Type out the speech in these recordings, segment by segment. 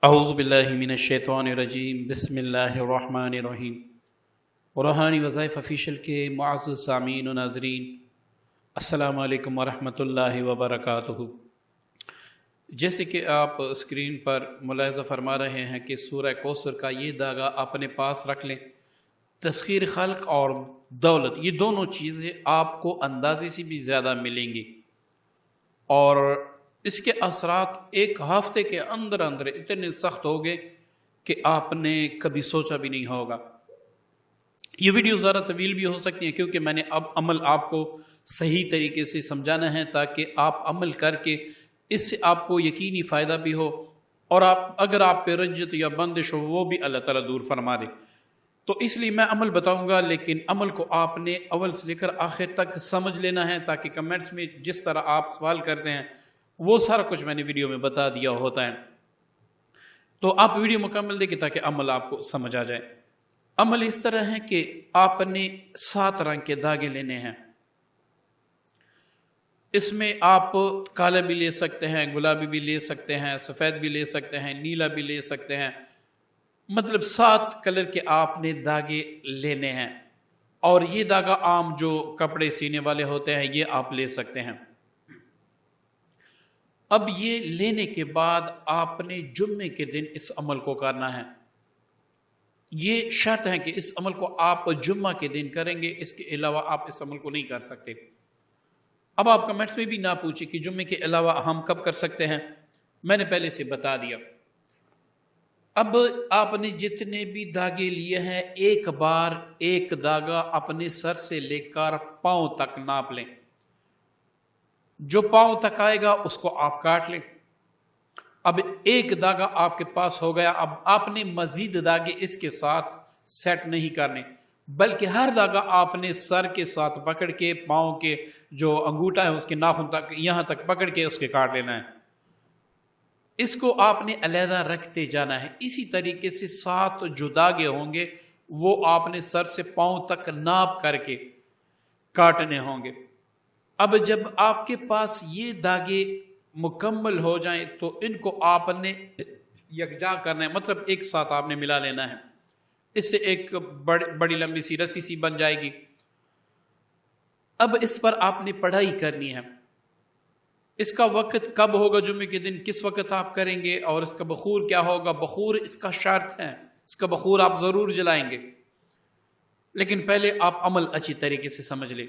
اعوذ باللہ من الشیطان الرجیم بسم اللہ الرحمن الرحیم روحانی وظائف آفیشیل کے معزز سامعین و ناظرین، السلام علیکم ورحمۃ اللہ وبرکاتہ۔ جیسے کہ آپ اسکرین پر ملاحظہ فرما رہے ہیں کہ سورہ کوثر کا یہ داغا اپنے پاس رکھ لیں۔ تسخیر خلق اور دولت، یہ دونوں چیزیں آپ کو اندازے سے بھی زیادہ ملیں گی، اور اس کے اثرات ایک ہفتے کے اندر اتنے سخت ہو گئے کہ آپ نے کبھی سوچا بھی نہیں ہوگا۔ یہ ویڈیو ذرا طویل بھی ہو سکتی ہے کیونکہ میں نے اب عمل آپ کو صحیح طریقے سے سمجھانا ہے تاکہ آپ عمل کر کے اس سے آپ کو یقینی فائدہ بھی ہو، اور اگر آپ پہ رجت یا بندش ہو وہ بھی اللہ تعالیٰ دور فرما دے۔ تو اس لیے میں عمل بتاؤں گا، لیکن عمل کو آپ نے اول سے لے کر آخر تک سمجھ لینا ہے تاکہ کمنٹس میں جس طرح آپ سوال کرتے ہیں وہ سارا کچھ میں نے ویڈیو میں بتا دیا ہوتا ہے۔ تو آپ ویڈیو مکمل دیکھیں تاکہ عمل آپ کو سمجھ آ جائے۔ عمل اس طرح ہے کہ آپ نے 7 رنگ کے دھاگے لینے ہیں۔ اس میں آپ کالا بھی لے سکتے ہیں، گلابی بھی لے سکتے ہیں، سفید بھی لے سکتے ہیں، نیلا بھی لے سکتے ہیں، مطلب 7 کلر کے آپ نے دھاگے لینے ہیں۔ اور یہ دھاگا عام جو کپڑے سینے والے ہوتے ہیں یہ آپ لے سکتے ہیں۔ اب یہ لینے کے بعد آپ نے جمعے کے دن اس عمل کو کرنا ہے۔ یہ شرط ہے کہ اس عمل کو آپ جمعہ کے دن کریں گے، اس کے علاوہ آپ اس عمل کو نہیں کر سکتے۔ اب آپ کمنٹس میں بھی نہ پوچھیں کہ جمعے کے علاوہ ہم کب کر سکتے ہیں، میں نے پہلے سے بتا دیا۔ اب آپ نے جتنے بھی دھاگے لیے ہیں ایک بار ایک دھاگا اپنے سر سے لے کر پاؤں تک ناپ لیں۔ جو پاؤں تک آئے گا اس کو آپ کاٹ لیں۔ اب ایک دھاگا آپ کے پاس ہو گیا، اب آپ نے مزید دھاگے اس کے ساتھ سیٹ نہیں کرنے، بلکہ ہر دھاگا آپ نے سر کے ساتھ پکڑ کے پاؤں کے جو انگوٹھا ہے اس کے ناخن تک یہاں تک پکڑ کے اس کے کاٹ لینا ہے۔ اس کو آپ نے علیحدہ رکھتے جانا ہے۔ اسی طریقے سے 7 جو دھاگے ہوں گے وہ آپ نے سر سے پاؤں تک ناپ کر کے کاٹنے ہوں گے۔ اب جب آپ کے پاس یہ دھاگے مکمل ہو جائیں تو ان کو آپ نے یکجا کرنا ہے، مطلب ایک ساتھ آپ نے ملا لینا ہے۔ اس سے ایک بڑی لمبی سی رسی سی بن جائے گی۔ اب اس پر آپ نے پڑھائی کرنی ہے۔ اس کا وقت کب ہوگا، جمعے کے دن کس وقت آپ کریں گے، اور اس کا بخور کیا ہوگا۔ بخور اس کا شرط ہے، اس کا بخور آپ ضرور جلائیں گے، لیکن پہلے آپ عمل اچھی طریقے سے سمجھ لیں۔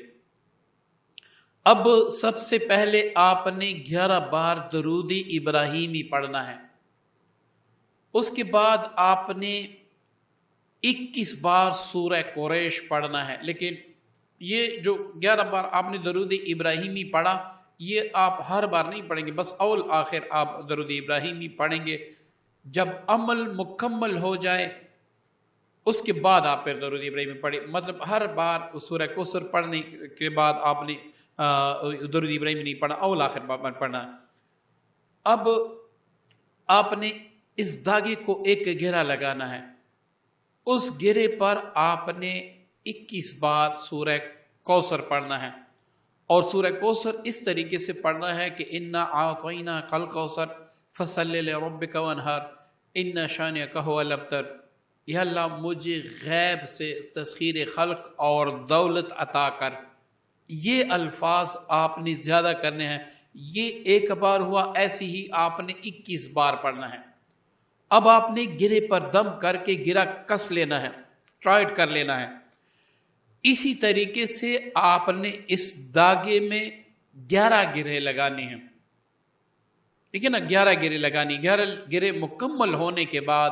اب سب سے پہلے آپ نے 11 بار درود ابراہیمی پڑھنا ہے۔ اس کے بعد آپ نے 21 بار سورہ قریش پڑھنا ہے، لیکن یہ جو 11 بار آپ نے درود ابراہیمی پڑھا یہ آپ ہر بار نہیں پڑھیں گے، بس اول آخر آپ درود ابراہیمی پڑھیں گے۔ جب عمل مکمل ہو جائے اس کے بعد آپ پھر درود ابراہیمی پڑھیں، مطلب ہر بار سورہ کوثر پڑھنے کے بعد آپ نے درود ابراہیمی نہیں پڑھا، اول آخر بار پڑھنا ہے۔ اب آپ نے اس دھاگے کو ایک گھیرا لگانا ہے، اس گھیرے پر آپ نے 21 بار سورہ کوثر پڑھنا ہے، اور سورہ کوثر اس طریقے سے پڑھنا ہے کہ انا اعطیناک الکوثر فصلی لربک وانحر ان شانئک ھو الابتر۔ یا اللہ مجھے غیب سے تسخیر خلق اور دولت عطا کر۔ یہ الفاظ آپ نے زیادہ کرنے ہیں، یہ ایک بار ہوا، ایسی ہی آپ نے 21 بار پڑھنا ہے۔ اب آپ نے گرے پر دم کر کے گرا کس لینا ہے، ٹائٹ کر لینا ہے۔ اسی طریقے سے آپ نے اس دھاگے میں 11 گرے لگانے ہیں، ٹھیک ہے نا، 11 گرے لگانی۔ 11 گرے مکمل ہونے کے بعد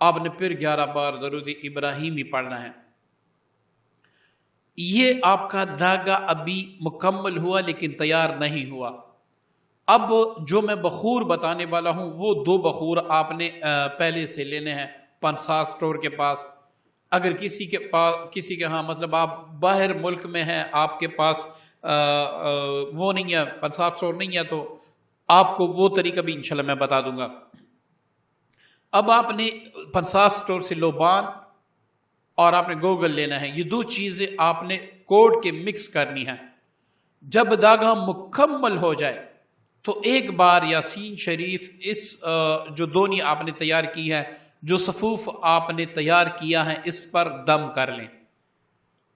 آپ نے پھر 11 بار درود ابراہیمی پڑھنا ہے۔ یہ آپ کا دھاگا ابھی مکمل ہوا لیکن تیار نہیں ہوا۔ اب جو میں بخور بتانے والا ہوں وہ 2 بخور آپ نے پہلے سے لینے ہیں پنسار سٹور کے پاس۔ اگر کسی کے ہاں مطلب آپ باہر ملک میں ہیں، آپ کے پاس وہ نہیں ہے، پنسار سٹور نہیں ہے، تو آپ کو وہ طریقہ بھی انشاءاللہ میں بتا دوں گا۔ اب آپ نے پنسار سٹور سے لوبان اور آپ نے گوگل لینا ہے، یہ 2 چیزیں آپ نے کوٹ کے مکس کرنی ہے۔ جب دھاگا مکمل ہو جائے تو ایک بار یاسین شریف اس جو دونی آپ نے تیار کی ہے، جو صفوف آپ نے تیار کیا ہے، اس پر دم کر لیں۔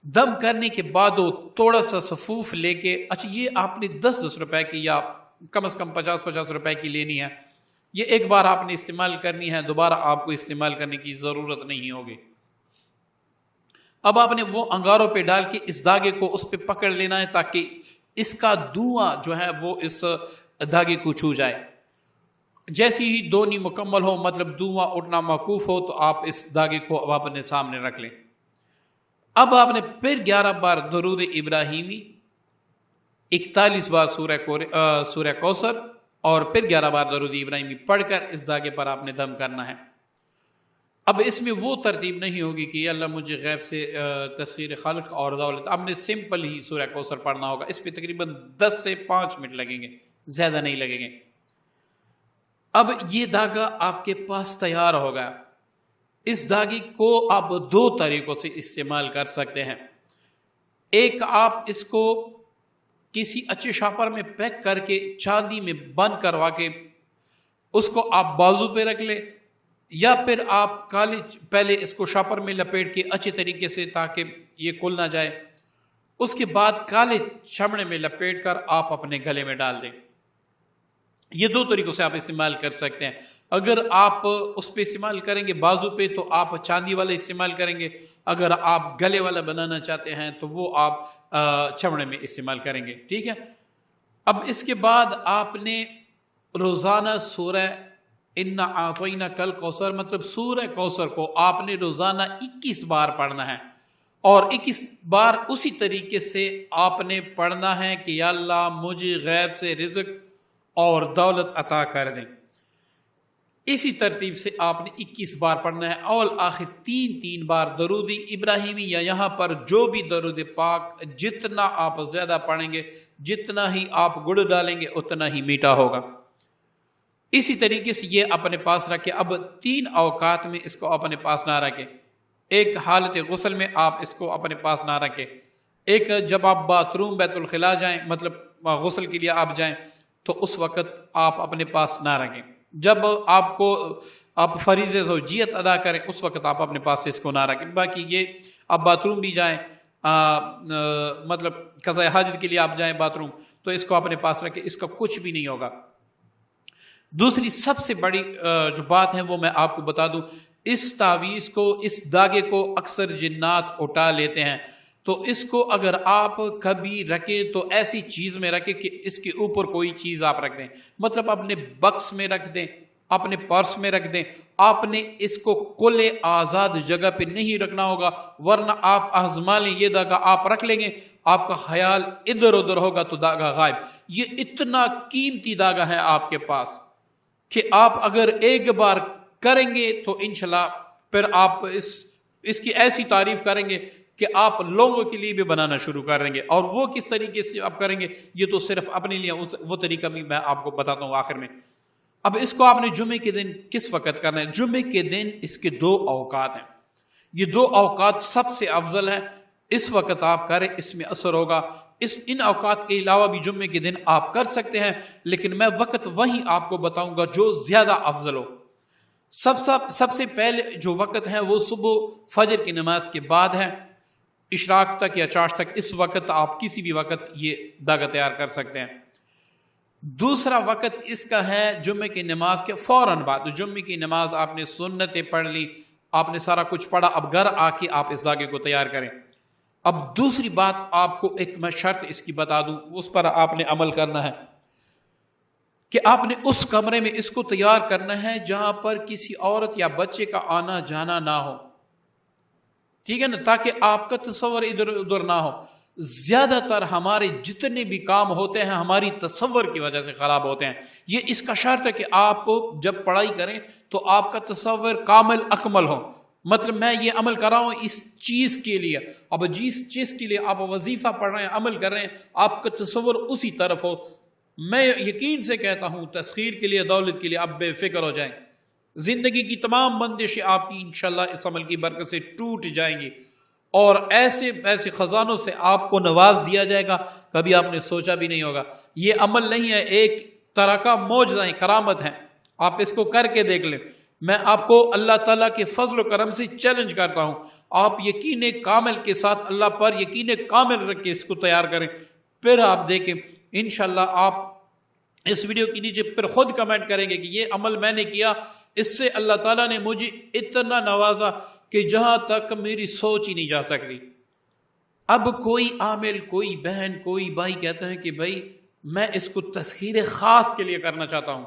دم کرنے کے بعد وہ تھوڑا سا صفوف لے کے، اچھا یہ آپ نے 10 روپے کی یا کم از کم 50 روپے کی لینی ہے، یہ ایک بار آپ نے استعمال کرنی ہے، دوبارہ آپ کو استعمال کرنے کی ضرورت نہیں ہوگی۔ اب آپ نے وہ انگاروں پہ ڈال کے اس دھاگے کو اس پہ پکڑ لینا ہے تاکہ اس کا دھواں جو ہے وہ اس دھاگے کو چھو جائے۔ جیسی ہی دونی مکمل ہو، مطلب دھواں اٹھنا موقوف ہو، تو آپ اس دھاگے کو اب اپنے سامنے رکھ لیں۔ اب آپ نے پھر 11 بار درود ابراہیمی، 41 بار سورہ کوثر اور پھر 11 بار درود ابراہیمی پڑھ کر اس دھاگے پر آپ نے دم کرنا ہے۔ اب اس میں وہ ترتیب نہیں ہوگی کہ یا اللہ مجھے غیب سے تسخیر خلق اور دولت، آپ نے سمپل ہی سورہ کوثر پڑھنا ہوگا، اس پہ تقریباً 10 سے 5 منٹ لگیں گے، زیادہ نہیں لگیں گے۔ اب یہ دھاگا آپ کے پاس تیار ہوگا۔ اس دھاگے کو آپ 2 طریقوں سے استعمال کر سکتے ہیں۔ ایک، آپ اس کو کسی اچھے شاپر میں پیک کر کے چاندی میں بند کروا کے اس کو آپ بازو پہ رکھ لیں، یا پھر آپ پہلے اس کو شاپر میں لپیٹ کے اچھے طریقے سے تاکہ یہ کھل نہ جائے، اس کے بعد کالے چمڑے میں لپیٹ کر آپ اپنے گلے میں ڈال دیں۔ یہ 2 طریقوں سے آپ استعمال کر سکتے ہیں۔ اگر آپ اس پہ استعمال کریں گے بازو پہ تو آپ چاندی والا استعمال کریں گے، اگر آپ گلے والا بنانا چاہتے ہیں تو وہ آپ چمڑے میں استعمال کریں گے، ٹھیک ہے۔ اب اس کے بعد آپ نے روزانہ سورہ انا اعطیناک الکوثر، مطلب سورہ کوثر کو آپ نے روزانہ 21 بار پڑھنا ہے، اور 21 بار اسی طریقے سے آپ نے پڑھنا ہے کہ یا اللہ مجھے غیب سے رزق اور دولت عطا کر دیں۔ اسی ترتیب سے آپ نے 21 بار پڑھنا ہے، اور آخر 3 بار درود ابراہیمی، یا یہاں پر جو بھی درود پاک جتنا آپ زیادہ پڑھیں گے، جتنا ہی آپ گڑ ڈالیں گے اتنا ہی میٹھا ہوگا۔ اسی طریقے سے یہ اپنے پاس رکھے۔ اب 3 اوقات میں اس کو اپنے پاس نہ رکھے۔ ایک حالت غسل میں آپ اس کو اپنے پاس نہ رکھے، ایک جب آپ باتھ روم بیت الخلاء جائیں، مطلب غسل کے لیے آپ جائیں، تو اس وقت آپ اپنے پاس نہ رکھیں۔ جب آپ فریضہ زوجیت ادا کریں اس وقت آپ اپنے پاس سے اس کو نہ رکھیں۔ باقی یہ آپ باتھ روم بھی جائیں، مطلب قضاء حاجت کے لیے آپ جائیں باتھ روم، تو اس کو اپنے پاس رکھیں، اس کا کچھ بھی نہیں ہوگا۔ دوسری سب سے بڑی جو بات ہے وہ میں آپ کو بتا دوں، اس تعویذ کو، اس دھاگے کو اکثر جنات اٹھا لیتے ہیں، تو اس کو اگر آپ کبھی رکھیں تو ایسی چیز میں رکھیں کہ اس کے اوپر کوئی چیز آپ رکھ دیں، مطلب اپنے بکس میں رکھ دیں، اپنے پرس میں رکھ دیں۔ آپ نے اس کو کھلے آزاد جگہ پہ نہیں رکھنا ہوگا، ورنہ آپ آزما لیں، یہ دھاگا آپ رکھ لیں گے، آپ کا خیال ادھر ادھر ہوگا تو دھاگا غائب۔ یہ اتنا قیمتی دھاگا ہے آپ کے پاس کہ آپ اگر ایک بار کریں گے تو انشاءاللہ پھر آپ اس کی ایسی تعریف کریں گے کہ آپ لوگوں کے لیے بھی بنانا شروع کر دیں گے۔ اور وہ کس طریقے سے آپ کریں گے یہ تو صرف اپنے لیے، وہ طریقہ بھی میں آپ کو بتاتا ہوں آخر میں۔ اب اس کو آپ نے جمعے کے دن کس وقت کرنا ہے؟ جمعے کے دن اس کے 2 اوقات ہیں، یہ 2 اوقات سب سے افضل ہیں، اس وقت آپ کریں، اس میں اثر ہوگا۔ ان اوقات کے علاوہ بھی جمعے کے دن آپ کر سکتے ہیں، لیکن میں وقت وہی آپ کو بتاؤں گا جو زیادہ افضل ہو۔ سب سے پہلے جو وقت ہے وہ صبح فجر کی نماز کے بعد ہے، اشراق تک یا چاش تک، اس وقت آپ کسی بھی وقت یہ دھاگا تیار کر سکتے ہیں۔ دوسرا وقت اس کا ہے جمعے کی نماز کے فوراً بعد۔ جمعے کی نماز آپ نے سنتیں پڑھ لی، آپ نے سارا کچھ پڑھا، اب گھر آ کے آپ اس دھاگے کو تیار کریں۔ اب دوسری بات آپ کو ایک میں شرط اس کی بتا دوں، اس پر آپ نے عمل کرنا ہے کہ آپ نے اس کمرے میں اس کو تیار کرنا ہے جہاں پر کسی عورت یا بچے کا آنا جانا نہ ہو، ٹھیک ہے نا، تاکہ آپ کا تصور ادھر ادھر نہ ہو۔ زیادہ تر ہمارے جتنے بھی کام ہوتے ہیں ہماری تصور کی وجہ سے خراب ہوتے ہیں۔ یہ اس کا شرط ہے کہ آپ جب پڑھائی کریں تو آپ کا تصور کامل اکمل ہو، مطلب میں یہ عمل کر رہا ہوں اس چیز کے لیے، اب جس چیز کے لیے آپ وظیفہ پڑھ رہے ہیں، عمل کر رہے ہیں، آپ کا تصور اسی طرف ہو۔ میں یقین سے کہتا ہوں تسخیر کے لیے، دولت کے لیے آپ بے فکر ہو جائیں، زندگی کی تمام بندشیں آپ کی انشاءاللہ اس عمل کی برکت سے ٹوٹ جائیں گی، اور ایسے ایسے خزانوں سے آپ کو نواز دیا جائے گا کبھی آپ نے سوچا بھی نہیں ہوگا۔ یہ عمل نہیں ہے ایک طرح کا معجزہ ہے، کرامت ہے، آپ اس کو کر کے دیکھ لیں۔ میں آپ کو اللہ تعالیٰ کے فضل و کرم سے چیلنج کرتا ہوں، آپ یقین کامل کے ساتھ اللہ پر یقین کامل رکھ کے اس کو تیار کریں، پھر آپ دیکھیں انشاءاللہ آپ اس ویڈیو کے نیچے پھر خود کمنٹ کریں گے کہ یہ عمل میں نے کیا، اس سے اللہ تعالیٰ نے مجھے اتنا نوازا کہ جہاں تک میری سوچ ہی نہیں جا سکتی۔ اب کوئی عامل، کوئی بہن، کوئی بھائی کہتا ہے کہ بھائی میں اس کو تسخیر خاص کے لیے کرنا چاہتا ہوں،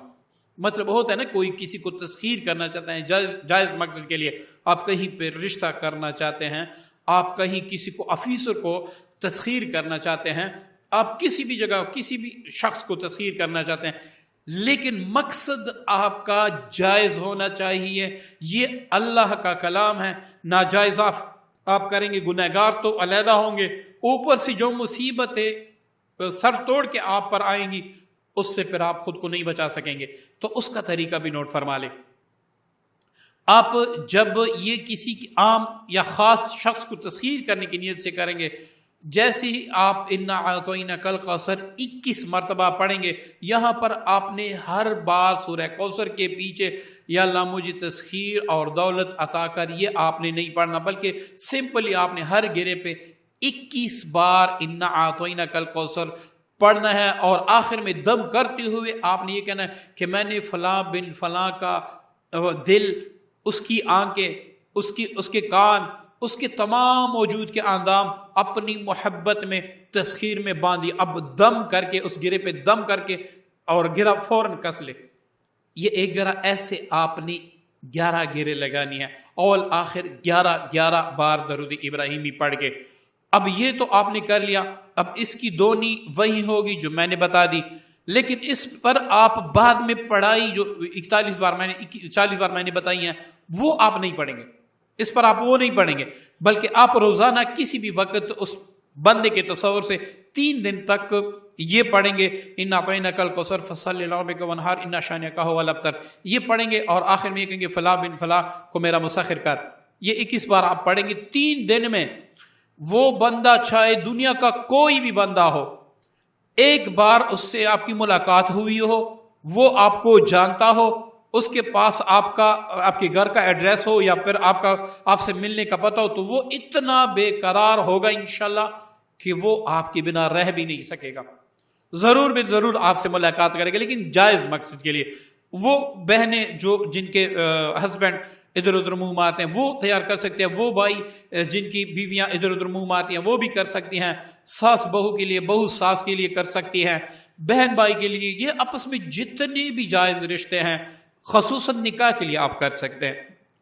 مطلب ہوتا ہے نا کوئی کسی کو تسخیر کرنا چاہتا ہے جائز مقصد کے لیے، آپ کہیں پہ رشتہ کرنا چاہتے ہیں، آپ کہیں کسی کو آفیسر کو تسخیر کرنا چاہتے ہیں، آپ کسی بھی جگہ کسی بھی شخص کو تسخیر کرنا چاہتے ہیں، لیکن مقصد آپ کا جائز ہونا چاہیے۔ یہ اللہ کا کلام ہے، ناجائز آپ کریں گے گنہگار تو علیحدہ ہوں گے، اوپر سے جو مصیبتیں سر توڑ کے آپ پر آئیں گی اس سے پھر آپ خود کو نہیں بچا سکیں گے، تو اس کا طریقہ بھی نوٹ فرما لیں۔ آپ جب یہ کسی عام یا خاص شخص کو تسخیر کرنے کی نیت سے کریں گے، جیسے ہی آپ انا اعطیناک الکوثر 21 مرتبہ پڑھیں گے، یہاں پر آپ نے ہر بار سورہ کوثر کے پیچھے یا اللہ مجھے تسخیر اور دولت عطا کر، یہ آپ نے نہیں پڑھنا، بلکہ سمپلی آپ نے ہر گرے پہ 21 بار انا اعطیناک الکوثر پڑھنا ہے، اور آخر میں دم کرتے ہوئے آپ نے یہ کہنا ہے کہ میں نے فلاں بن فلاں کا دل، اس کی آنکھیں، اس کے کان، اس کے تمام موجود کے اندام اپنی محبت میں تسخیر میں باندھی، اب دم کر کے اس گرے پہ دم کر کے اور گرا فوراً کس لے۔ یہ ایک گرا ایسے آپ نے 11 گرے لگانی ہے، اول آخر 11 بار درود ابراہیمی پڑھ کے۔ اب یہ تو آپ نے کر لیا، اب اس کی دونی وہی ہوگی جو میں نے بتا دی، لیکن اس پر آپ بعد میں پڑھائی جو 40 بار میں نے بتائی ہیں وہ آپ نہیں پڑھیں گے، اس پر آپ وہ نہیں پڑھیں گے، بلکہ آپ روزانہ کسی بھی وقت اس بندے کے تصور سے 3 دن تک یہ پڑھیں گے، انا اعطیناک الکوثر فصلی لربک وانحر ان شانئک ھو الابتر، یہ پڑھیں گے اور آخر میں یہ کہیں گے فلاں بن فلاں کو میرا مسخر کر۔ یہ 21 بار آپ پڑھیں گے 3 دن میں۔ وہ بندہ چاہے دنیا کا کوئی بھی بندہ ہو، ایک بار اس سے آپ کی ملاقات ہوئی ہو، وہ آپ کو جانتا ہو، اس کے پاس آپ کے گھر کا ایڈریس ہو یا پھر آپ سے ملنے کا پتہ ہو، تو وہ اتنا بے قرار ہوگا انشاءاللہ کہ وہ آپ کے بنا رہ بھی نہیں سکے گا، ضرور بھی ضرور آپ سے ملاقات کرے گا، لیکن جائز مقصد کے لیے۔ وہ بہنیں جن کے ہسبینڈ ادھر ادھر منہ مارتے ہیں وہ تیار کر سکتے ہیں، وہ بھائی جن کی بیویاں ادھر ادھر منہ مارتی ہیں وہ بھی کر سکتی ہیں، ساس بہو کے لیے، بہو ساس کے لیے کر سکتی ہیں، بہن بھائی کے لیے، یہ آپس میں جتنے بھی جائز رشتے ہیں خصوصاً نکاح کے لیے آپ کر سکتے ہیں،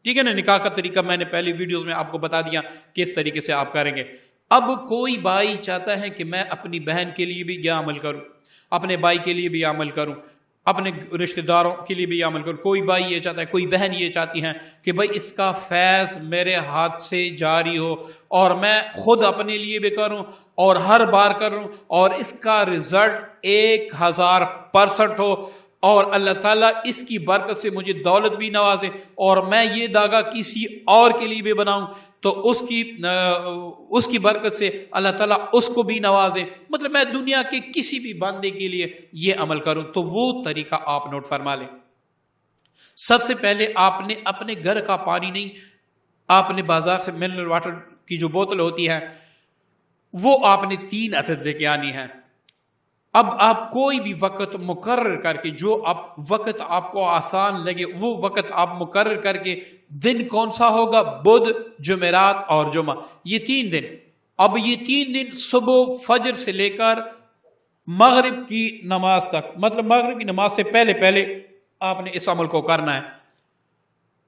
ٹھیک ہے نا۔ نکاح کا طریقہ میں نے پہلی ویڈیوز میں آپ کو بتا دیا کس طریقے سے آپ کریں گے۔ اب کوئی بھائی چاہتا ہے کہ میں اپنی بہن کے لیے بھی یہ عمل کروں، اپنے بھائی کے لیے بھی عمل کروں، اپنے رشتہ داروں کے لیے بھی عمل کروں، کوئی بھائی یہ چاہتا ہے، کوئی بہن یہ چاہتی ہیں کہ بھائی اس کا فیض میرے ہاتھ سے جاری ہو اور میں خود اپنے لیے بھی کروں اور ہر بار کروں اور اس کا رزلٹ 1000% ہو اور اللہ تعالیٰ اس کی برکت سے مجھے دولت بھی نوازے اور میں یہ داغا کسی اور کے لیے بھی بناؤں تو اس کی برکت سے اللہ تعالیٰ اس کو بھی نوازے، مطلب میں دنیا کے کسی بھی بندے کے لیے یہ عمل کروں، تو وہ طریقہ آپ نوٹ فرما لیں۔ سب سے پہلے آپ نے اپنے گھر کا پانی نہیں، آپ نے بازار سے منرل واٹر کی جو بوتل ہوتی ہے وہ آپ نے 3 عدد لے کے آنی ہے۔ اب آپ کوئی بھی وقت مقرر کر کے، جو وقت آپ کو آسان لگے وہ وقت آپ مقرر کر کے، دن کون سا ہوگا؟ بدھ، جمعرات اور جمعہ، یہ 3 دن۔ اب یہ 3 دن صبح فجر سے لے کر مغرب کی نماز تک، مطلب مغرب کی نماز سے پہلے آپ نے اس عمل کو کرنا ہے۔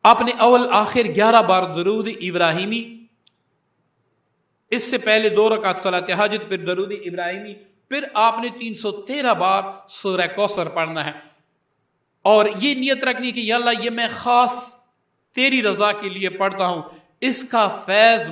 آپ نے اول آخر 11 بار درود ابراہیمی، اس سے پہلے 2 رکعت صلاۃ حاجت، پھر درود ابراہیمی، پھر آپ نے 313 بار سورہ کوثر پڑھنا ہے اور یہ نیت رکھنی کہ یا اللہ یہ میں خاص تیری رضا کے لیے پڑھتا ہوں، اس کا فیض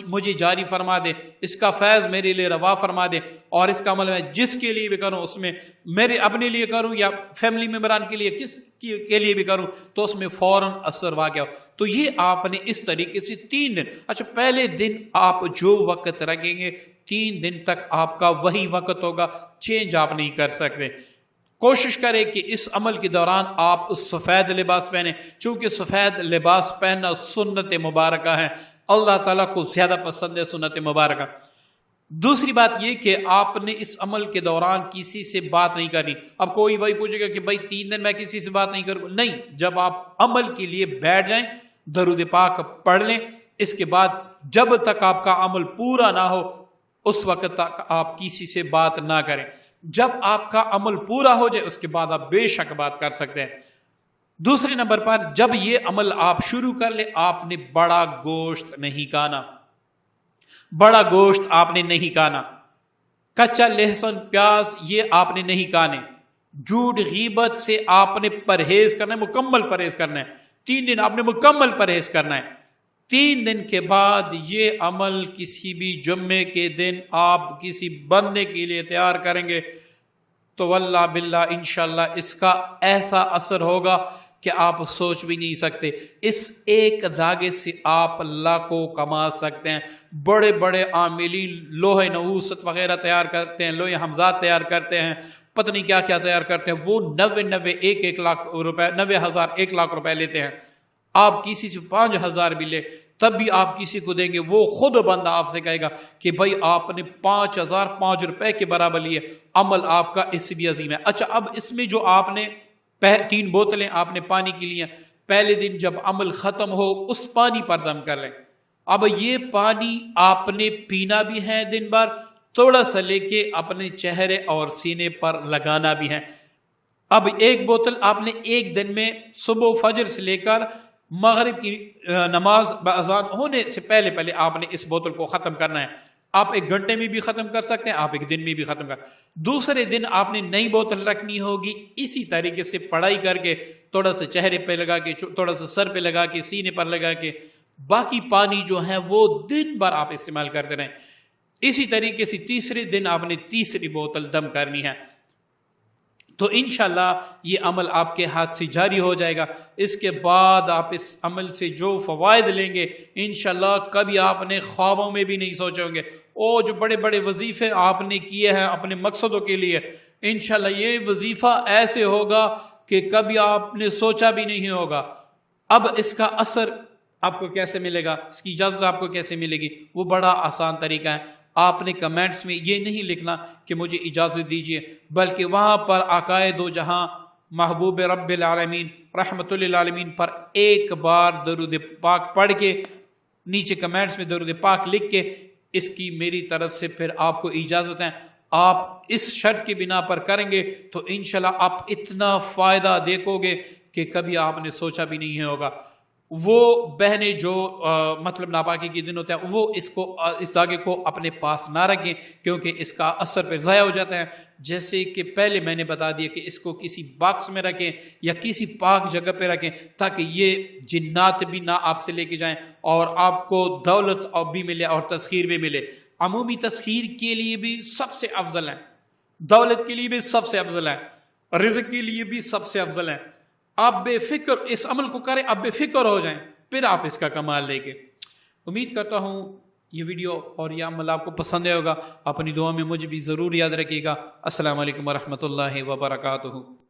مجھے جاری فرما دے، اس کا فیض میرے لیے روا فرما دے، اور اس کا عمل میں جس کے لیے بھی کروں، اس میں میرے اپنے لیے کروں یا فیملی ممبران کے لیے، کس کے لیے بھی کروں، تو اس میں فوراً اثر واقع ہو۔ تو یہ آپ نے اس طریقے سے 3 دن، اچھا پہلے دن آپ جو وقت رکھیں گے 3 دن تک آپ کا وہی وقت ہوگا، چینج آپ نہیں کر سکتے۔ کوشش کریں کہ اس عمل کے دوران آپ سفید لباس پہنیں، چونکہ سفید لباس پہننا سنت مبارکہ ہے، اللہ تعالیٰ کو زیادہ پسند ہے سنت مبارکہ۔ دوسری بات یہ کہ آپ نے اس عمل کے دوران کسی سے بات نہیں کرنی۔ اب کوئی بھائی پوچھے گا کہ بھائی 3 دن میں کسی سے بات نہیں کروں، نہیں، جب آپ عمل کے لیے بیٹھ جائیں درود پاک پڑھ لیں، اس کے بعد جب تک آپ کا عمل پورا نہ ہو اس وقت تک آپ کسی سے بات نہ کریں۔ جب آپ کا عمل پورا ہو جائے اس کے بعد آپ بے شک بات کر سکتے ہیں۔ دوسرے نمبر پر جب یہ عمل آپ شروع کر لیں، آپ نے بڑا گوشت نہیں کھانا، بڑا گوشت آپ نے نہیں کھانا، کچا لہسن پیاز یہ آپ نے نہیں کھانے، جھوٹ غیبت سے آپ نے پرہیز کرنا ہے، مکمل پرہیز کرنا ہے، 3 دن آپ نے مکمل پرہیز کرنا ہے۔ 3 دن کے بعد یہ عمل کسی بھی جمعے کے دن آپ کسی بندے کے لیے تیار کریں گے تو واللہ باللہ انشاءاللہ اس کا ایسا اثر ہوگا کہ آپ سوچ بھی نہیں سکتے۔ اس ایک دھاگے سے آپ لاکھوں کما سکتے ہیں۔ بڑے بڑے عاملین لوہے نحوست وغیرہ تیار کرتے ہیں، لوہے حمزات تیار کرتے ہیں، پتہ نہیں کیا کیا تیار کرتے ہیں، وہ 90 لاکھ روپے 90,000 1 لاکھ روپے لیتے ہیں۔ آپ کسی سے 5,000 بھی لے تب بھی آپ کسی کو دیں گے، وہ خود بندہ آپ سے کہے گا کہ بھائی آپ نے 5,005 روپے کے برابر لیے، عمل آپ کا اس سے بھی عظیم ہے۔ اچھا، اب اس میں جو آپ نے 3 بوتلیں آپ نے پانی کی لی ہیں، پہلے دن جب عمل ختم ہو اس پانی پر دم کر لیں۔ اب یہ پانی آپ نے پینا بھی ہے دن بھر، تھوڑا سا لے کے اپنے چہرے اور سینے پر لگانا بھی ہے۔ اب 1 بوتل آپ نے ایک دن میں صبح فجر سے لے کر مغرب کی نماز باذان ہونے سے پہلے آپ نے اس بوتل کو ختم کرنا ہے۔ آپ 1 گھنٹے میں بھی ختم کر سکتے ہیں، آپ 1 دن میں بھی ختم کر۔ دوسرے دن آپ نے نئی بوتل رکھنی ہوگی، اسی طریقے سے پڑھائی کر کے تھوڑا سا چہرے پہ لگا کے، تھوڑا سا سر پہ لگا کے، سینے پر لگا کے، باقی پانی جو ہے وہ دن بھر آپ استعمال کرتے رہیں۔ اسی طریقے سے تیسرے دن آپ نے تیسری بوتل دم کرنی ہے، تو انشاءاللہ یہ عمل آپ کے ہاتھ سے جاری ہو جائے گا۔ اس کے بعد آپ اس عمل سے جو فوائد لیں گے انشاءاللہ کبھی آپ نے خوابوں میں بھی نہیں سوچے ہوں گے۔ جو بڑے بڑے وظیفے آپ نے کیے ہیں اپنے مقصدوں کے لیے، انشاءاللہ یہ وظیفہ ایسے ہوگا کہ کبھی آپ نے سوچا بھی نہیں ہوگا۔ اب اس کا اثر آپ کو کیسے ملے گا، اس کی اجازت آپ کو کیسے ملے گی، وہ بڑا آسان طریقہ ہے۔ آپ نے کمنٹس میں یہ نہیں لکھنا کہ مجھے اجازت دیجیے، بلکہ وہاں پر آقائے دو جہاں محبوب رب العالمین رحمت للعالمین پر ایک بار درود پاک پڑھ کے نیچے کمنٹس میں درود پاک لکھ کے اس کی میری طرف سے پھر آپ کو اجازت ہے۔ آپ اس شرط کی بنا پر کریں گے تو انشاءاللہ آپ اتنا فائدہ دیکھو گے کہ کبھی آپ نے سوچا بھی نہیں ہوگا۔ وہ بہنیں جو مطلب ناپاکی کے دن ہوتے ہیں وہ اس دھاگے کو اپنے پاس نہ رکھیں، کیونکہ اس کا اثر پھر ضائع ہو جاتا ہے۔ جیسے کہ پہلے میں نے بتا دیا کہ اس کو کسی باکس میں رکھیں یا کسی پاک جگہ پہ رکھیں تاکہ یہ جنات بھی نہ آپ سے لے کے جائیں اور آپ کو دولت بھی ملے اور تسخیر بھی ملے۔ عمومی تسخیر کے لیے بھی سب سے افضل ہے، دولت کے لیے بھی سب سے افضل ہے، رزق کے لیے بھی سب سے افضل ہے۔ آپ بے فکر اس عمل کو کریں، آپ بے فکر ہو جائیں، پھر آپ اس کا کمال لے گے۔ امید کرتا ہوں یہ ویڈیو اور یہ عمل آپ کو پسند آئے ہوگا۔ اپنی دعا میں مجھے بھی ضرور یاد رکھیے گا۔ السلام علیکم ورحمۃ اللہ وبرکاتہ۔